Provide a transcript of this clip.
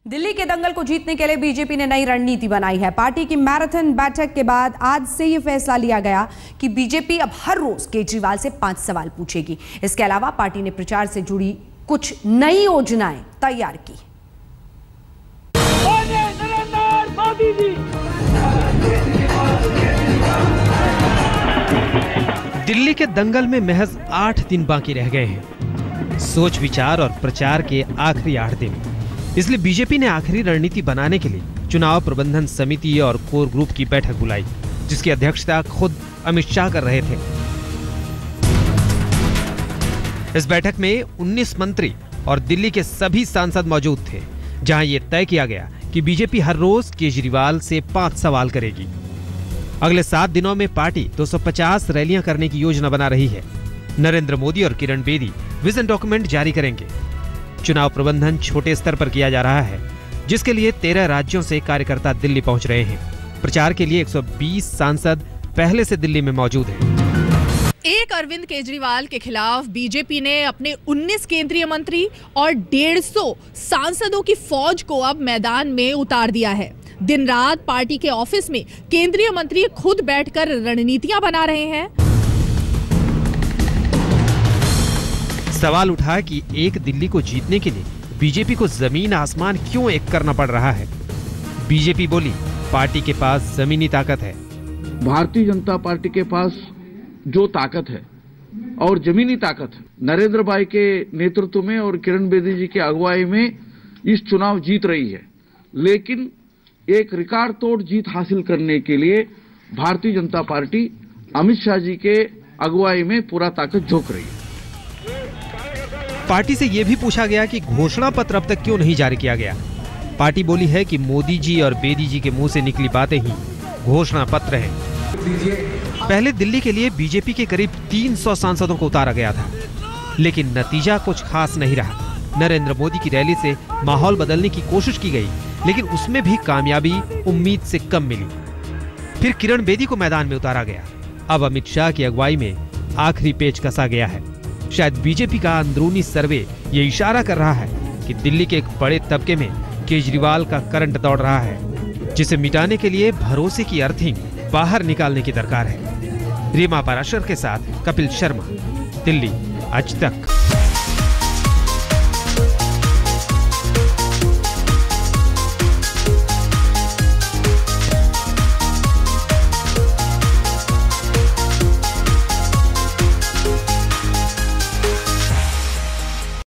दिल्ली के दंगल को जीतने के लिए बीजेपी ने नई रणनीति बनाई है। पार्टी की मैराथन बैठक के बाद आज से ये फैसला लिया गया कि बीजेपी अब हर रोज केजरीवाल से 5 सवाल पूछेगी। इसके अलावा पार्टी ने प्रचार से जुड़ी कुछ नई योजनाएं तैयार की। दिल्ली के दंगल में महज 8 दिन बाकी रह गए हैं। सोच विचार और प्रचार के आखिरी 8 दिन, इसलिए बीजेपी ने आखिरी रणनीति बनाने के लिए चुनाव प्रबंधन समिति और कोर ग्रुप की बैठक बुलाई, जिसकी अध्यक्षता खुद अमित शाह कर रहे थे। इस बैठक में 19 मंत्री और दिल्ली के सभी सांसद मौजूद थे, जहां यह तय किया गया कि बीजेपी हर रोज केजरीवाल से 5 सवाल करेगी। अगले 7 दिनों में पार्टी 250 रैलियां करने की योजना बना रही है। नरेंद्र मोदी और किरण बेदी विजन डॉक्यूमेंट जारी करेंगे। चुनाव प्रबंधन छोटे स्तर पर किया जा रहा है, जिसके लिए 13 राज्यों से कार्यकर्ता दिल्ली पहुंच रहे हैं। प्रचार के लिए 120 सांसद पहले से दिल्ली में मौजूद हैं। एक अरविंद केजरीवाल के खिलाफ बीजेपी ने अपने 19 केंद्रीय मंत्री और 150 सांसदों की फौज को अब मैदान में उतार दिया है। दिन रात पार्टी के ऑफिस में केंद्रीय मंत्री खुद बैठकर रणनीतियां बना रहे हैं। सवाल उठा कि एक दिल्ली को जीतने के लिए बीजेपी को जमीन आसमान क्यों एक करना पड़ रहा है। बीजेपी बोली, पार्टी के पास जमीनी ताकत है। भारतीय जनता पार्टी के पास जो ताकत है और जमीनी ताकत है, नरेंद्र भाई के नेतृत्व में और किरण बेदी जी के अगुवाई में इस चुनाव जीत रही है। लेकिन एक रिकॉर्ड तोड़ जीत हासिल करने के लिए भारतीय जनता पार्टी अमित शाह जी के अगुवाई में पूरा ताकत झोंक रही है। पार्टी से यह भी पूछा गया कि घोषणा पत्र अब तक क्यों नहीं जारी किया गया। पार्टी बोली है कि मोदी जी और बेदी जी के मुंह से निकली बातें ही घोषणा पत्र है। पहले दिल्ली के लिए बीजेपी के करीब 300 सांसदों को उतारा गया था, लेकिन नतीजा कुछ खास नहीं रहा। नरेंद्र मोदी की रैली से माहौल बदलने की कोशिश की गई, लेकिन उसमें भी कामयाबी उम्मीद से कम मिली। फिर किरण बेदी को मैदान में उतारा गया। अब अमित शाह की अगुवाई में आखिरी पेच कसा गया है। शायद बीजेपी का अंदरूनी सर्वे ये इशारा कर रहा है कि दिल्ली के एक बड़े तबके में केजरीवाल का करंट दौड़ रहा है, जिसे मिटाने के लिए भरोसे की अर्थिंग बाहर निकालने की दरकार है। रीमा पाराशर के साथ कपिल शर्मा, दिल्ली आज तक।